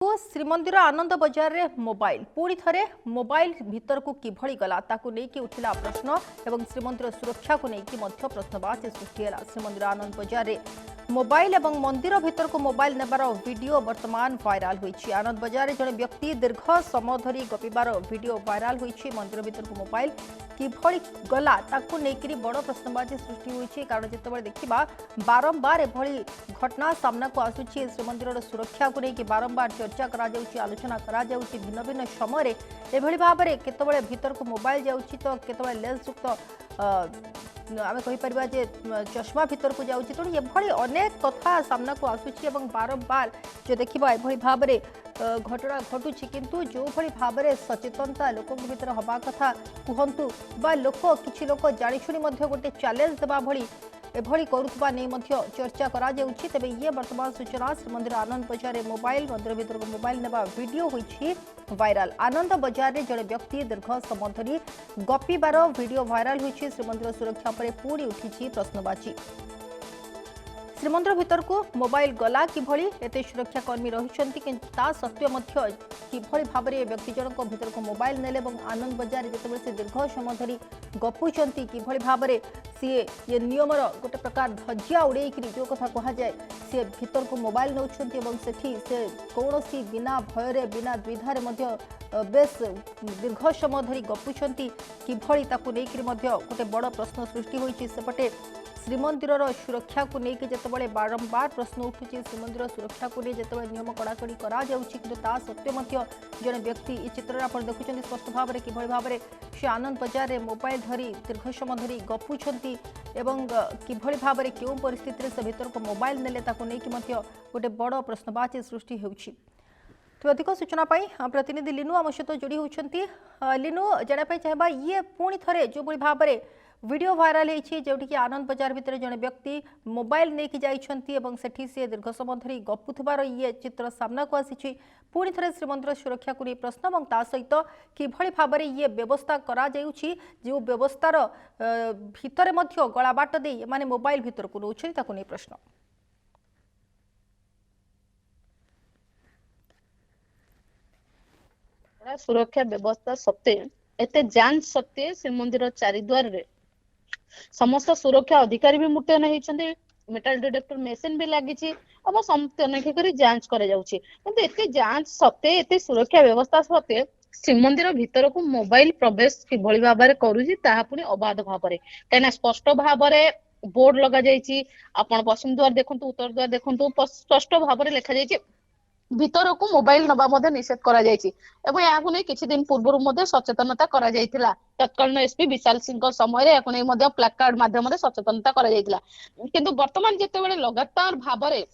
श्रीमंदिर आनंद बजार रे मोबाइल पुणी थे मोबाइल भीतर को किभली गला ताकू नहीं उठिला प्रश्न एवं श्रीमंदिर सुरक्षा को लेकिन प्रश्नवाची सृष्टि है। श्रीमंदिर आनंद बजार रे मोबाइल एवं मंदिर भीतर को मोबाइल नेबार वीडियो वर्तमान वायरल होइछि। आनंद बजार जड़े व्यक्ति दीर्घ समय धरी गपिबार वीडियो वायरल होइछि। मंदिर भीतर को मोबाइल किभली गला ताकू लेकिन बड़ प्रश्नवाची सृष्टि होइछि। कारण जितेबाला देखा बारंबार एभली घटना सामना को आसुछि। श्रीमंदिर सुरक्षा को लेकिन बारंबार चर्चा करा जाउछि, आलोचना करा जाउछि। भिन्न भिन्न समय एभली भाव में केतबेले भीतर को मोबाइल जाउछि तो केतबेले लेंस युक्त आमे कहि परिबा जे चश्मा भीतर को जाउछि। तेणु एभली अनेक कथा सामना को आसुछि एवं बारंबार जो देखिबा एभली भाव में घटना घटुछि। किंतु जो भली भाव में सचेतनता लोक भीतर हवा कथा कहतु बा लोक किछि लोक जानिछुनी मध्य गोटे चैलेंज देबा भली एभली करुवा नहीं चर्चा करा जाउछि। तेबे ये वर्तमान सूचना श्रीमंदिर आनंद बजार रे मोबाइल मंदिर भीतर को मोबाइल नेबा वीडियो होइछि वायरल। आनंद बजार रे जड़े व्यक्ति दीर्घ समय धरी गपिबार वीडियो वायरल होइछि। श्रीमंदिर सुरक्षा पर पूरी उठिछि प्रश्नवाची। श्रीमंदिर भीतर को मोबाइल गला किभली एते सुरक्षा कर्मी रहिछन्ति किंतु ता सत्य मध्य किभली भाव में व्यक्ति जनक भीतर को मोबाइल नेले एवं आनंद बजार जितेबाला से दीर्घ समय धरी गपुचंती किभली भाव में सी ये नियमर गोटे प्रकार धज्जिया उड़े जो कथा कह जाए सी भीतर को मोबाइल नौछन्ति एवं सेठी से कौनसी बिना भय बिना द्विधारे मध्य बेस दीर्घ समय धरी गपुचंती किभली ताकू लेकिन गोटे बड़ प्रश्न सृष्टि होइछि। सेपटे श्रीमंदिर सुरक्षा को लेकिन जितेबाला बारंबार प्रश्न उठुछि। श्रीमंदिर सुरक्षा को नहीं जितेबाला नियम कड़ाकड़ी करा जाउछि किंतु ता सत्य मध्य जड़े व्यक्ति ये चित्र आप देखुं स्पष्ट भाव में किभली भाव में से आनंद बजार में मोबाइल धरी दीर्घ समय धरी गपुछंती एवं किभली भाव में क्यों परिस्थिति से भीतर को मोबाइल नेले ताकू लेकिन गोटे बड़ प्रश्नवाची सृष्टि होउछि। तो अधिक सूचना प्रतिनिधि लिनु आम सहित जोड़ी होती। लिनु जानापी चाहबा ये पुणी थे जो भाव में वीडियो वायरल होती जो कि आनंद बजार भितर जड़े व्यक्ति मोबाइल नहीं जाइछन्ति सेठी से दीर्घ समय धरी गपुथबार ये चित्र सामना को आसी। पुणी थे श्रीमंदिर सुरक्षा को नहीं प्रश्न और ता सहित किभली भाव में ये व्यवस्था करा जाउछि जो व्यवस्थार भितर गला बाट दे माने मोबाइल भितर को नौछन्ति ताकू नहीं प्रश्न। सुरक्षा व्यवस्था सत्ते एते जांच सत्ते श्रीमंदिर चारिद्वार रे समस्त सुरक्षा अधिकारी भी मुतयन होइछन्ते। मेटल डिटेक्टर मशीन भी लागिछि और समतन करी जांच करे जाउछि। किंतु एते जांच सत्ते एते सुरक्षा व्यवस्था सत्ते श्रीमंदिर भीतर को मोबाइल प्रवेश किभली भाव में करूछि ताहा पुनी अबाध भाव में कहना स्पष्ट भाव में बोर्ड लगा जाइछि। आपण पश्चिम द्वार देखंतु उत्तर द्वार देखंतु स्पष्ट भाव में लिखा जाइछि भीतर को मोबाइल नबा मध्य निषेध करा जायछि एवं याकु नै किछि दिन पूर्व मध्य सचेतनता करा जायतिला। तत्कालीन एसपी विशाल सिंह समय रे याकु नै मध्य प्लाकार्ड माध्यम रे सचेतनता करा जायतिला। किंतु वर्तमान जेते बेले लगातार भाव रे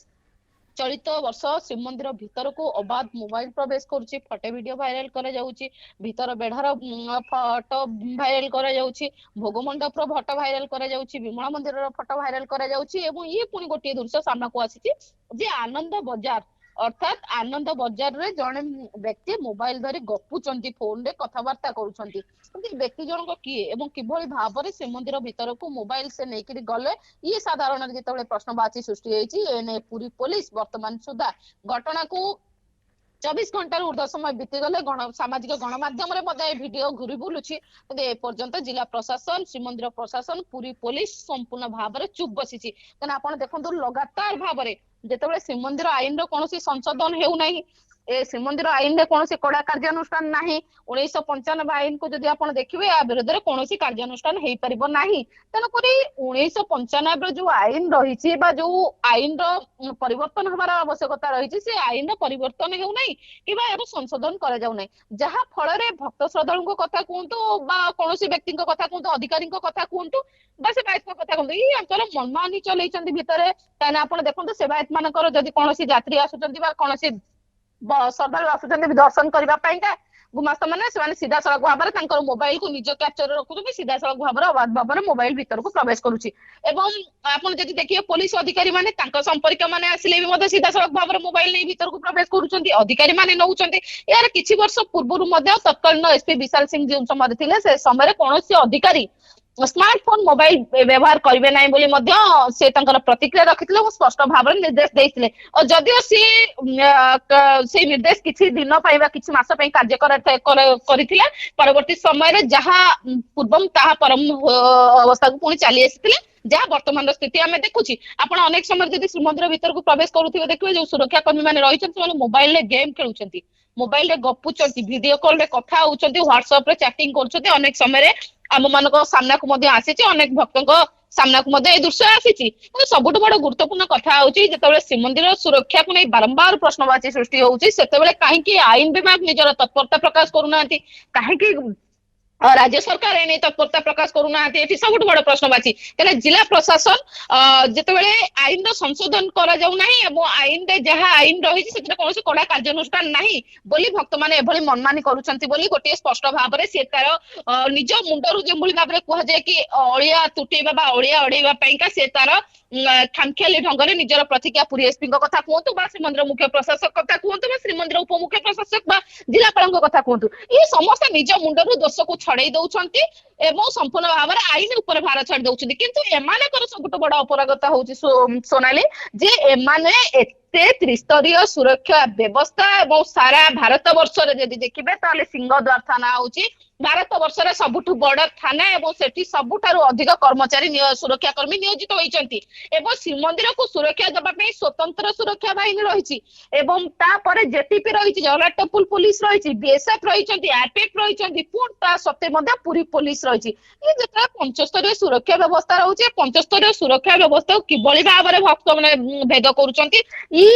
चलित वर्ष श्रीमंदिर भीतर को अबाध मोबाइल प्रवेश करुछि, फटे वीडियो वायरल करा जाउछि, भीतर बेढ़ार फोटो वायरल करा जाउछि, भोग मंडप रो फोटो वायरल करा जाउछि, विमला मंदिर रो फोटो वायरल करा जाउछि एवं ये पुनी गोटे दृश्य सामना को आसीछि जे आनंद बजार अर्थात आनंद बजार रे जने व्यक्ति मोबाइल धरी गपुचंती फोन रे कथबार्ता करूछंती। किंतु व्यक्ति जनक किए एवं किभली भाव में श्रीमंदिर भीतर को मोबाइल से नहीं गले ये साधारण जिते प्रश्नवाची सृष्टि होइछि। एने पूरी पुलिस वर्तमान सुधा घटना को 24 घंटा ऊर्ध्व समय बीती गले सामाजिक गणमाध्यम भिडियो घूरी बुलुछि। एपर्यंत जिला प्रशासन श्रीमंदिर प्रशासन पूरी पुलिस संपूर्ण भाव में चुप बसी। आप देखो लगातार भाव में जिते श्रीमंदिर आईन कौन संशोधन हेउना ए श्रीमंदिर आईन में कौन कड़ा कार्यानुष्ठान ना 1995 आईन को जदि आप देखिए या विरोध में कौन कार्यानुष्ठान हो पार ना। तेणुक 1995 जो आईन रही जो आईन परिवर्तन हमार आवश्यकता रही से आईन परिवर्तन होना कि संशोधन कर जहा फल भक्त श्रद्धालु कथा कहतु कौन व्यक्ति कथा कहतु अधिकारी कथा कहतु सेवायत कथा कहतु ये अंचल मनमानी चलते भितर कहीं आप देखते सेवायत मानकर जदि कौन यात्री आसुच्च कौन श्रद्धालु आसुच्च दर्शन करने गुमास्ता मैंने सीधा सड़क भाव में मोबाइल को निज कैप्चर रखुच्च सीधा सड़क भाव में अबाध भाव में मोबाइल भीतर को प्रवेश करुच्ची। आप देखिए पुलिस अधिकारी माने संपर्क मैंने आसिले भी सीधा सड़क भाव में मोबाइल नहीं भीतर को प्रवेश करुच्चंती अधिकारी माने नौचंती। यार किछि वर्ष पूर्व तत्कालीन एसपी विशाल सिंह जो समय थे से समय कौन अधिकारी स्मार्टफोन मोबाइल व्यवहार करेंगे ना बोली से प्रतिक्रिया रखिते और स्पष्ट भाव में निर्देश देते और जदिओ सी से निर्देश किसी दिन किसी मास कार्य परवर्ती समय जहाँ पूर्वम ताहा परम अवस्था को पुणी चली आसी जहाँ वर्तमान स्थिति आम देखुची आपण अनेक समय जब श्रीमंदिर भीतर को प्रवेश करुवे देखिए जो सुरक्षा कर्मी मैंने रही मोबाइल गेम खेलुंट मोबाइल रे गपुचंती वीडियो कॉल रे कथा होउचंती व्हाट्सएप रे चैटिंग करछंती अनेक समय रे आम मानको सामना को मध्य आसीची अनेक भक्तों सामना को मध्य ए दृश्य आसीची सबुठ बड़ गुरुत्वपूर्ण कथा होउची जेतेबेले श्रीमंदिर सुरक्षा को नहीं बारंबार प्रश्नवाची सृष्टि होउची सेतेबेले काहेकि आईन विभाग निजर तत्परता प्रकाश करूनांती काहेकि राज्य सरकार एने तत्परता प्रकाश करूना सब बड़ प्रश्नवाची जिला प्रशासन जितेबाला आईन संशोधन करा जाऊ नाही आईन रे जहाँ आईन रही कौन कड़ा कार्यानुष्ठान नहीं बोली भक्त मैंने एभली मनमानी करुछंती बोली गोटे स्पष्ट भाव में सी तार निज मुंडरू जो भाव में कहुए कि अलिया तुटेबा अलिया अड़ेवा सी तार खामखियाली ढंग से निजर प्रतिक्रिया पुरी एसपी कथा कहतु श्रीमंदिर मुख्य प्रशासक कथा कहतु श्रीमंदिर उपमुख्य प्रशासक जिलापाल कथा कहतु ये समस्त निज मुंडरू दोष को छड़े दौरान एवं संपूर्ण भाव में आईन उपर भार छाड़ी दौरान किंतु एमानकर सबुठ बड़ अपरागता हूँ सोनाली जे एमाने एते त्रिस्तरीय सुरक्षा व्यवस्था एवं सारा भारत वर्ष जदि देखिए ताले सिंहद्वार थाना होची भारत वर्ष सबुठ बड़ थाना एवं सेठी सबुठारु अधिक कर्मचारी सुरक्षा कर्मी नियोजित होइचंती एवं श्रीमंदिर को सुरक्षा देबा स्वतंत्र सुरक्षा बाहिनी रही एवं तापर जेटीपी रही जलाटपुल पुलिस रही बीएसएफ रही आरपीएफ रही पुणी सत्ते पूरी पुलिस रही जो पंचस्तरीय सुरक्षा व्यवस्था रोचे पंचस्तरीय सुरक्षा व्यवस्था किभली भाव में भक्त मैंने भेद कर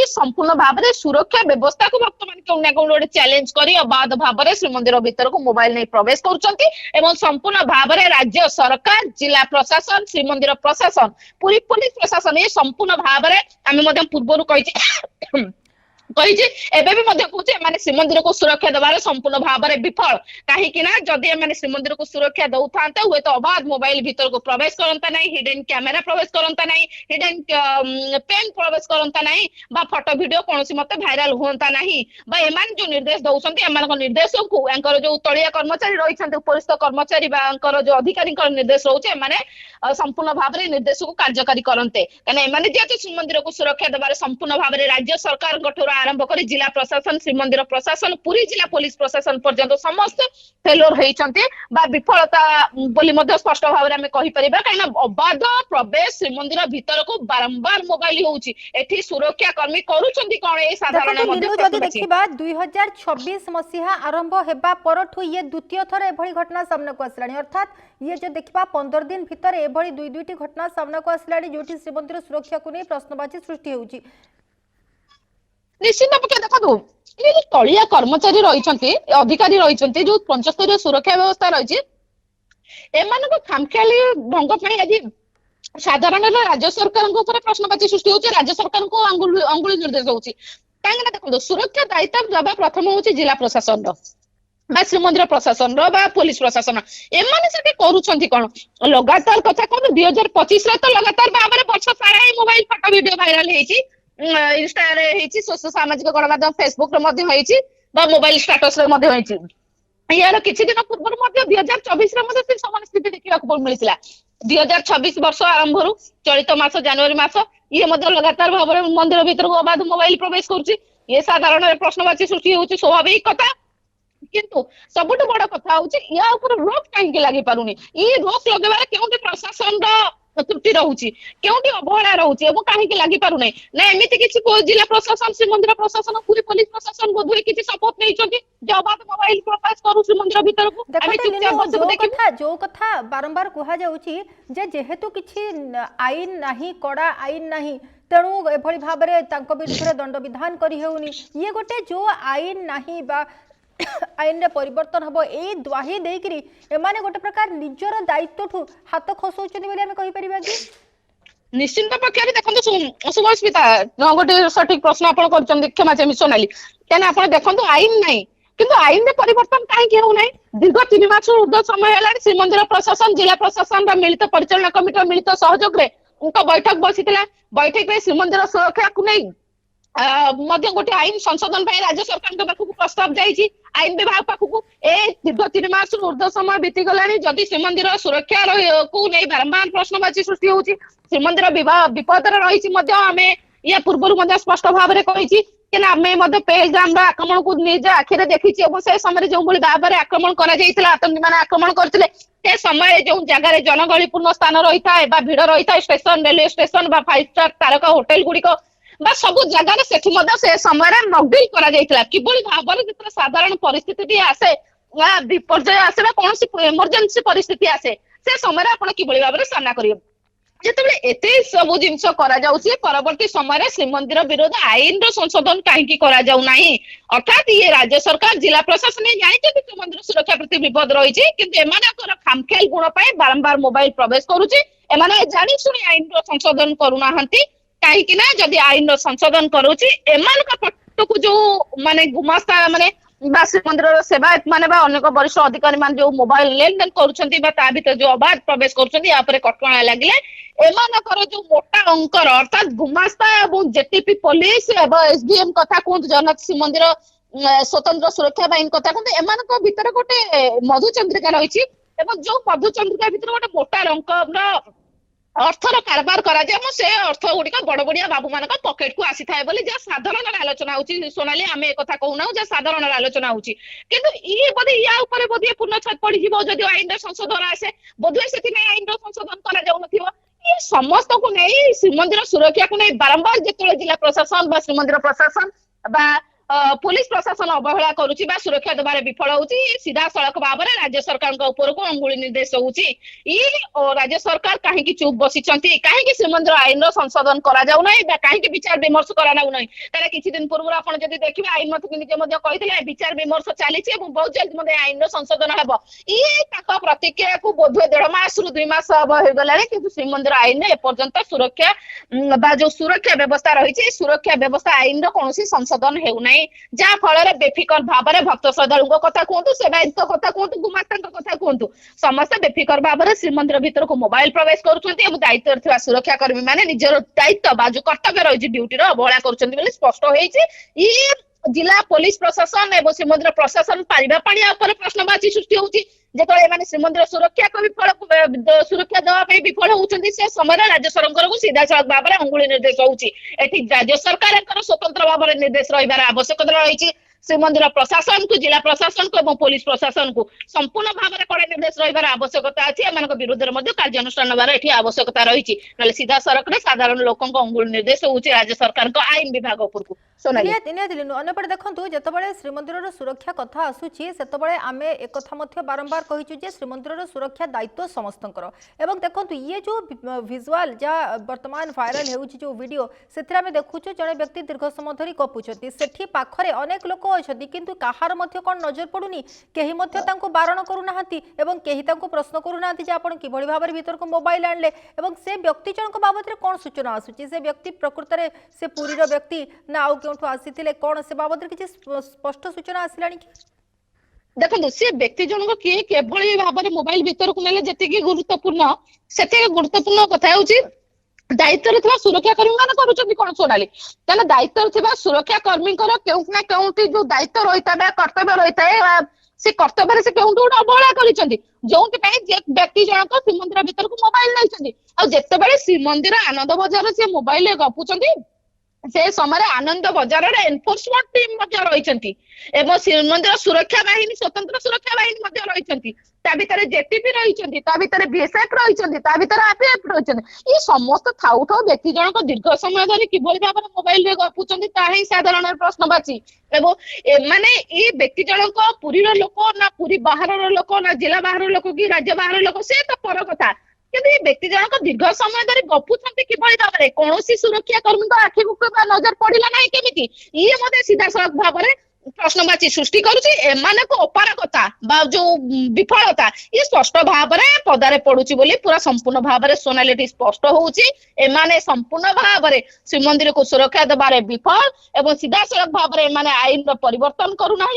संपूर्ण भाव में सुरक्षा व्यवस्था को भक्त मैंने कौन ना कौन चैलेंज कर अबाध भाव में श्रीमंदिर भीतर को मोबाइल नहीं प्रवेश कर संपूर्ण भाव में राज्य सरकार जिला प्रशासन श्रीमंदिर प्रशासन पूरी पुलिस प्रशासन ये संपूर्ण भाव में आम पूर्व कही श्रीमंदिर को सुरक्षा देवार संपूर्ण भाव में विफल कहीं जदि श्रीमंदिर को सुरक्षा दौता हुए तो अबाध मोबाइल भीतर को प्रवेश करता नहीं हिडन कैमेरा प्रवेश करता नहीं हिडन पेन प्रवेश करता नहीं फोटो वीडियो कौन मत भाइराल होता नहीं जो निर्देश दौरान निर्देश को जो तलिया कर्मचारी रही उपरिस्थ कर्मचारी जो अधिकारी निर्देश रोचे संपूर्ण भाव में निर्देश को कार्यकारी करते कहीं जेहेतु श्रीमंदिर को सुरक्षा देवार संपूर्ण भाव में राज्य सरकार आरंभ कर जिला प्रशासन श्रीमंदिर प्रशासन पूरी जिला पुलिस प्रशासन पर्यंत समस्त फेलोर होती विफलता बोली स्पष्ट भाव में कही परिबा कहीं अबाध प्रवेश श्रीमंदिर भीतर को बारंबार मोबाइल होउची एठी सुरक्षा कर्मी करूछंती कोन ए साधारण मध्ये जदि देखिबा 2026 मसीहा आरंभ हेबा परठु ये द्वितीय थर एभली घटना सामना को आसलानी अर्थात ये जो देखिबा 15 दिन भीतर एभली दुईटी घटना सामना को आसलानी जोठी श्रीमंदिर सुरक्षा को नहीं प्रश्नवाची सृष्टि होउची निश्चित पक्ष देखो ये तलिया कर्मचारी रही अधिकारी रही जो पंचस्तरीय सुरक्षा व्यवस्था रही खामखियाली ढंग आज साधारण राज्य सरकार प्रश्नवाची सृष्टि होती राज्य सरकार को अंगुली निर्देश होती कहीं देखो सुरक्षा दायित्व जब प्रथम हूँ जिला प्रशासन श्रीमंदिर प्रशासन पुलिस प्रशासन एमाने कौन लगातार कथा कहूँ 2025 तो लगातार भाव में वर्ष सारा ही मोबाइल फोटो वीडियो भाइराल होती इंस्टा सामाजिक गणमाध्यम फेसबुक मोबाइल स्टेटस यार किसी दिन पूर्व 2024 समान स्थिति देखा मिलता 2026 वर्ष आरंभ चलित मास जनवरी मास ये लगातार भाव में मंदिर भीतर को अबाध मोबाइल प्रवेश कर साधारण प्रश्नवाची सृष्टि होती स्वाभाविक कथा किंतु सबुठ बड़ कथा या रोक कहीं लगी पारुनी ये रोक लगेबार क्यों प्रशासन त्रुटि रहुची क्योंकि अवहेला रहुची एवं कहीं लगी पारु नहीं ना एमिति किसी जिला प्रशासन श्रीमंदिर प्रशासन पूरी पुलिस प्रशासन बोधुए किसी शपथ नहीं चंती जबाद मोबाइल प्रकाश करू श्रीमंदिर भीतर को आमे चुपचाप जो कथा बारंबार कहा जाउची जे जेहेतु किछि आईन नाही कड़ा आईन नाही तेणु एभली भाव में तांको विरुद्ध दंड विधान करी हेउनी ये गोटे जो आईन नाही बा आईन रे परिवर्तन हबो ए द्वाही देकरी एमाने गोटे प्रकार निजर दायित्व ठु हाथ खसौचनी बोली हम कहि परिबा कि निश्चित पक्षरे देखंतु सुमस्मिता गोटे सठिक प्रश्न आपण करछन क्षमा चाहे सोनाली केना आपण देखंतु आईन नाही किंतु आईन रे परिवर्तन काहे कि हो नाही दीर्घ 3 मास ऊर्ध्व समय हेला श्रीमंदिर प्रशासन जिला प्रशासन रा मिलित परिचालन कमिटी मिलित सहयोग रे उनका बैठक बसितला बैठक रे श्रीमंदिर सुरक्षा को नहीं गोटे आईन संशोधन राज्य सरकार पाखक प्रस्ताव जाइए ଆଇନ ବିଭାଗ ପାଖକୁ ଏ ଦୀର୍ଘ 3 ମାସରୁ ଉର୍ଦ୍ଧ୍ୱ ସମୟ ବିତି ଗଲାଣି। ଯଦି ଶ୍ରୀମନ୍ଦିର ସୁରକ୍ଷା କୁ ନେଇ ବାରମ୍ବାର ପ୍ରଶ୍ନବାଚୀ ସୃଷ୍ଟି ହଉଛି, ଶ୍ରୀମନ୍ଦିର ବିପଦରେ ରହିଛି ମଧ୍ୟ ଆମେ ୟା ପୂର୍ବରୁ ମଧ୍ୟ ସ୍ପଷ୍ଟ ଭାବରେ କହିଛି कि आमे पेहलगाम आक्रमण को निज आखिरे देखी से समय जो भाव में आक्रमण कराइला आतंकी मैंने आक्रमण करते से समय जो जगह जनगहलीपूर्ण स्थान रही है भिड़ रही है स्टेशन रेलवे स्टेशन 5 स्टार तारका होटेल गुड़िक सब जगह से समय मकडिल कि भाव में जो साधारण परिस्थिति आसे विपर्य आसे कौन इमरजेंसी परिस्थिति आसे से समय आप कि भाव में सामना करेंगे जिते एते सब जिनस परवर्ती समय श्रीमंदिर विरोध आईन संशोधन कहीं अर्थात ये राज्य सरकार जिला प्रशासन जानते श्रीमंदिर सुरक्षा प्रति विपद रही कि खामखेल गुण बारंबार मोबाइल प्रवेश करुच्ची जानी शुणी आईन संशोधन करूना कहीं जदि आईन संशोधन करुच्ची पटक जो माने गुमास्ता माने श्रीमंदिर सेवायत माने अनेक वरिष्ठ अधिकारी मान जो मोबाइल लेन देन कर जो अबाध प्रवेश कटकणा लगे एमानकर जो मोटा अंकर अर्थात गुमास्ता एवं जेटीपी पुलिस एवं एसडीएम कथा कहतु जगन्नाथ श्रीमंदिर स्वतंत्र सुरक्षा बाहिनी कथा कहतु एमान भीतर गोटे मधुचंद्रिका रही जो मधुचंद्रिका भीतर गोटे मोटा अंकर अर्थर कारबार करा से अर्थ गुड़िक बड़ बड़िया बाबू मान पकेट को आसी था साधारण आलोचना होची सोनाली आम एक कहूना जहाँ साधारण आलोचना होची किंतु ये बोधे या ऊपर बोधे पूर्णछेद पड़ी जदि आईन संशोधन आसे बोधे से आईन संशोधन करा ये समस्त को नहीं श्रीमंदिर सुरक्षा को नहीं बारंबार जिते जिला प्रशासन श्रीमंदिर प्रशासन पुलिस प्रशासन अवहेला करुच्ची सुरक्षा देवार विफल होती सीधा सड़क भाव में राज्य सरकार को अंगुली निर्देश होची राज्य सरकार कहीं चुप बसी कहीं श्रीमंदिर आईन संशोधन कहीं विचार विमर्श कराऊना किसी दिन पूर्व आप देखिए आईन मंत्री निजे कहते विचार विमर्श चली बहुत जल्द आईन संशोधन हम ये प्रतिक्रिया को बोधे 1.5 मास रु 2 मास हो गला कि श्रीमंदिर आईन एपर्यंत सुरक्षा जो सुरक्षा व्यवस्था रही सुरक्षा व्यवस्था आईन कौन संशोधन होना जहाँ फल बेफिकर भाव में भक्त श्रद्धालु कथा कहतु सेवायत कथा कहतु गुमास्ता कथा कहतु समस्त बेफिकर भाव में श्रीमंदिर भीतर को मोबाइल प्रवेश करुँच दायित्व सुरक्षा कर्मी मैंने निजर दायित्व बाजू कर्तव्य रही ड्यूटी अवहेला कर स्पष्ट होती जिला पुलिस प्रशासन एवं श्रीमंदिर प्रशासन पारिबा पानिया प्रश्नवाची सृष्टि होती जो श्रीमंदिर सुरक्षा को विफल सुरक्षा देवाई विफल होती से समय राज्य सरकार को सीधा सड़क भाव में अंगुली निर्देश होती राज्य सरकार स्वतंत्र भाव में निर्देश रही आवश्यकता रही श्रीमंदिर प्रशासन को जिला प्रशासन को पुलिस प्रशासन को संपूर्ण भाव में कड़ा निर्देश रही आवश्यकता अच्छी एम विरुद्ध में कार्यानुष्ठान नबार आवश्यकता रही सीधा सड़क साधारण लोक अंगुली निर्देश होती राज्य सरकार आईन विभाग उपरकू अन्यपटे देखो जिते श्रीमंदिर सुरक्षा कथा आसूची से आम एक बारंबार कही श्रीमंदिर सुरक्षा दायित्व समस्त देखो ये जो विजुआल जहाँ बर्तमान भाइराल हो वीडियो से देखु जड़े व्यक्ति दीर्घ समय धरी गपुंट से पाखे अनेक लोक अच्छा किंतु कहार कौन नजर पड़ुनी कहीं बारण करूना कहीं प्रश्न करूना आप किभली भाव में भीतर को मोबाइल आणले से व्यक्ति जनक बाबद कौन सूचना आसूची से व्यक्ति प्रकृत में से पुरीर व्यक्ति ना आउ क्यों आसी कौन से बाबद किसी स्पष्ट सूचना आसला देखो सी व्यक्ति जनक किए केभली भाव में मोबाइल भीतर को नेले जति गुरुत्वपूर्ण से गुरुत्वपूर्ण कथा होची दायित्व सुरक्षा कर्मी मान करुँच कौन सोनाली क्या दायित्व सुरक्षा कर्मी केउट ना केउटी जो दायित्व रही है कर्तव्य रही है से कर्तव्य से केउट गोटे अवहेला कर जो व्यक्ति जनक श्रीमंदिर भीतर को मोबाइल नहीं जिते श्रीमंदिर आनंद बजार से मोबाइल गपुंट से समय आनंद बजार एनफोर्समेंट टीम रही श्रीमंदिर सुरक्षा बाहिनी स्वतंत्र सुरक्षा बाहिनी रही भीतर जेटीपी रही बीएसएफ रही आरपीएफ रही ये समस्त थाउ थाउ व्यक्ति जनक दीर्घ समय धरी किभली भाव में मोबाइल गपुंट ताही साधारण प्रश्नवाची माने ये व्यक्ति जनक पुरी लोक ना पुरी बाहर लोक ना जिला बाहर लोक कि राज्य बाहर लोक से तो पर कथा कि व्यक्ति जनक दीर्घ समय धरी गपुंट किभली भाव में कौन सुरक्षा कर्मी आखि को नजर पड़ा ना केमी ये मत सीधा सड़क भाव में प्रश्नवाची सृष्टि करुच्ची अपारगता जो विफलता ये स्पष्ट भाव में पदारे पड़ुची बोली पूरा संपूर्ण भाव में सोनालिटी स्पष्ट होउची एमाने संपूर्ण भाव में श्रीमंदिर को सुरक्षा देवारे विफल एवं सीधा सड़क भाव में आईन परिवर्तन करूना